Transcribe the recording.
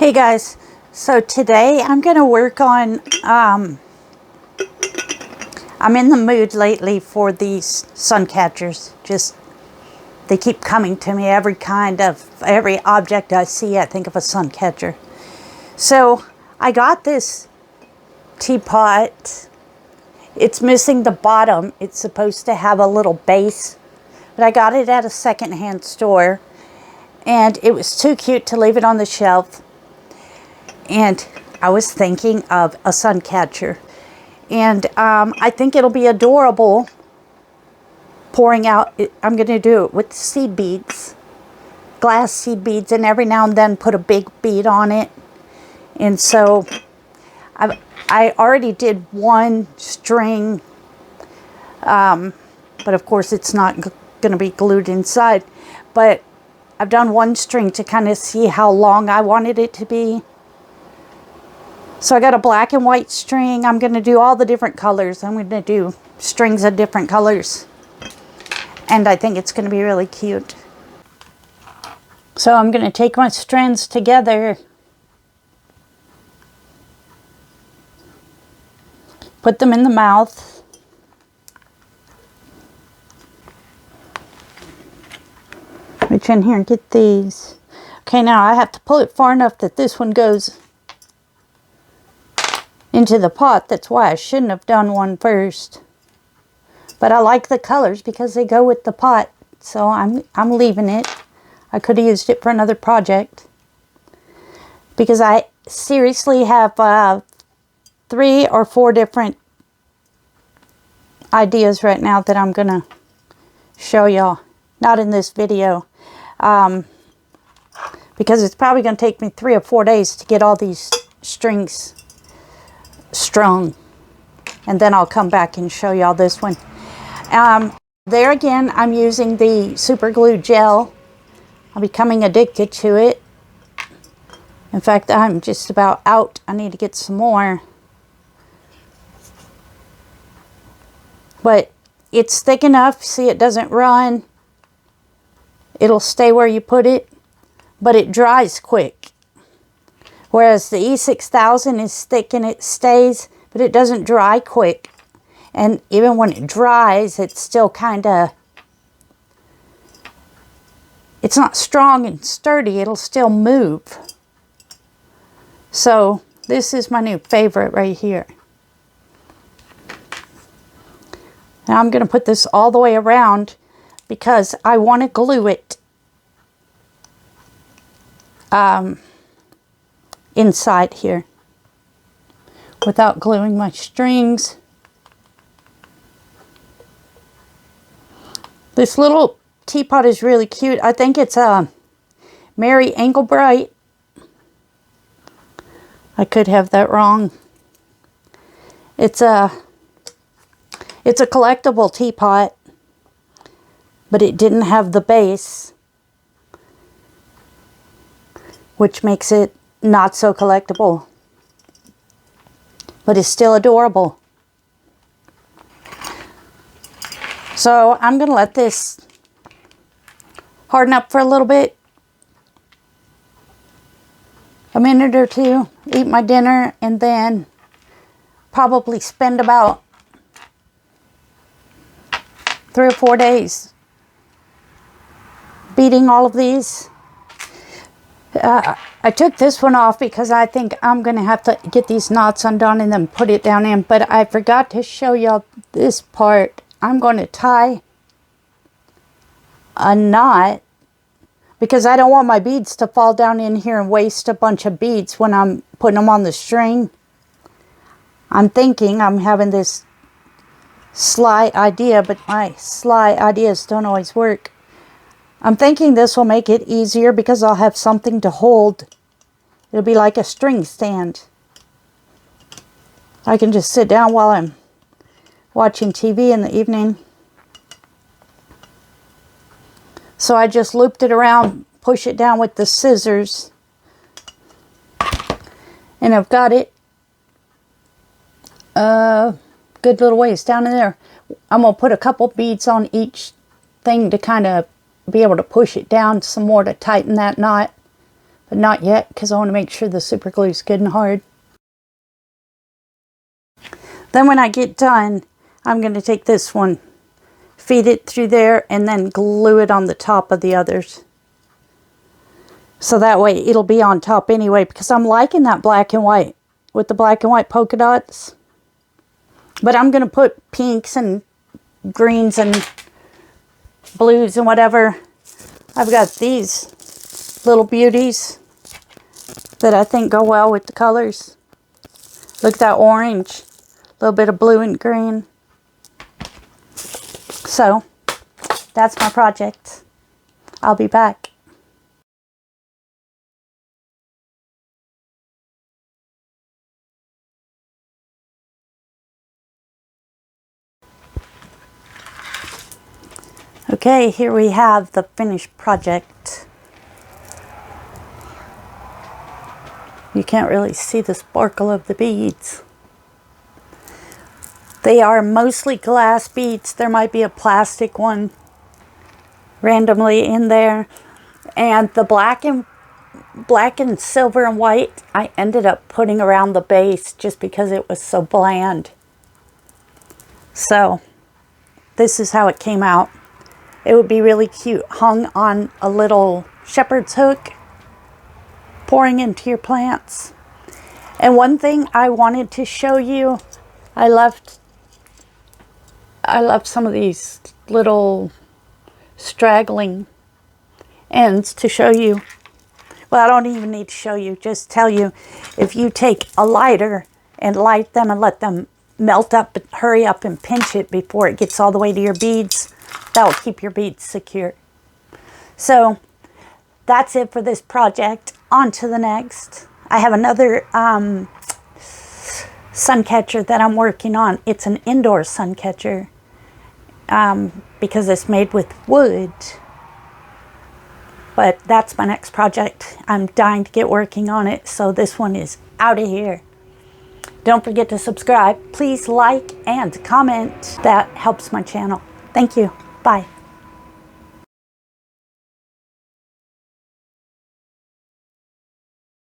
Hey guys, so today I'm going to work on, I'm in the mood lately for these sun catchers. Just, they keep coming to me. Every object I see, I think of a sun catcher. So I got this teapot. It's missing the bottom. It's supposed to have a little base, but I got it at a secondhand store and it was too cute to leave it on the shelf. And I was thinking of a sun catcher. And I think it'll be adorable pouring out. I'm going to do it with seed beads, glass seed beads, and every now and then put a big bead on it. And so I already did one string, but of course it's not going to be glued inside. But I've done one string to kind of see how long I wanted it to be. So I got a black and white string. I'm going to do all the different colors. I'm going to do strings of different colors. And I think it's going to be really cute. So I'm going to take my strands together. Put them in the mouth. Reach in here and get these. Okay, now I have to pull it far enough that this one goes into the pot. That's why I shouldn't have done one first. But I like the colors because they go with the pot. So I'm leaving it. I could have used it for another project. Because I seriously have 3 or 4 different ideas right now that I'm going to show y'all. Not in this video. Because it's probably going to take me 3 or 4 days to get all these strings strung, and then I'll come back and show y'all this one. There again, I'm using the super glue gel. I'm becoming addicted to it. In fact, I'm just about out. I need to get some more, but it's thick enough. See, it doesn't run. It'll stay where you put it, but it dries quick. Whereas the E6000 is thick and it stays, but it doesn't dry quick. And even when it dries, it's still kind of, it's not strong and sturdy. It'll still move. So this is my new favorite right here. Now I'm going to put this all the way around because I want to glue it inside here without gluing my strings. This little teapot is really cute. I think it's a Mary Engelbright. I could have that wrong. It's a collectible teapot, but it didn't have the base, which makes it not so collectible, but it's still adorable. So I'm going to let this harden up for a little bit, a minute or two, eat my dinner, and then probably spend about 3 or 4 days beading all of these. I took this one off because I think I'm going to have to get these knots undone and then put it down in. But I forgot to show y'all this part. I'm going to tie a knot because I don't want my beads to fall down in here and waste a bunch of beads when I'm putting them on the string. I'm thinking, I'm having this sly idea, but my sly ideas don't always work. I'm thinking this will make it easier because I'll have something to hold. It'll be like a string stand. I can just sit down while I'm watching TV in the evening. So I just looped it around, push it down with the scissors. And I've got it good little ways down in there. I'm going to put a couple beads on each thing to kind of be able to push it down some more to tighten that knot. But not yet, because I want to make sure the super glue is good and hard. Then when I get done, I'm going to take this one, feed it through there, and then glue it on the top of the others. So that way it'll be on top anyway, because I'm liking that black and white with the black and white polka dots. But I'm going to put pinks and greens and blues and whatever. I've got these little beauties that I think go well with the colors. Look at that orange. A little bit of blue and green. So, that's my project. I'll be back. Okay, here we have the finished project. You can't really see the sparkle of the beads. They are mostly glass beads. There might be a plastic one randomly in there. And the black and silver and white, I ended up putting around the base just because it was so bland. So, this is how it came out. It would be really cute hung on a little shepherd's hook, pouring into your plants. And one thing I wanted to show you, I left some of these little straggling ends to show you. Well, I don't even need to show you, just tell you, if you take a lighter and light them and let them melt up, hurry up and pinch it before it gets all the way to your beads, that will keep your beads secure. So that's it for this project. On to the next. I have another sun catcher that I'm working on. It's an indoor sun catcher because it's made with wood. But that's my next project. I'm dying to get working on it, so this one is out of here. Don't forget to subscribe. Please like and comment. That helps my channel. Thank you. Bye.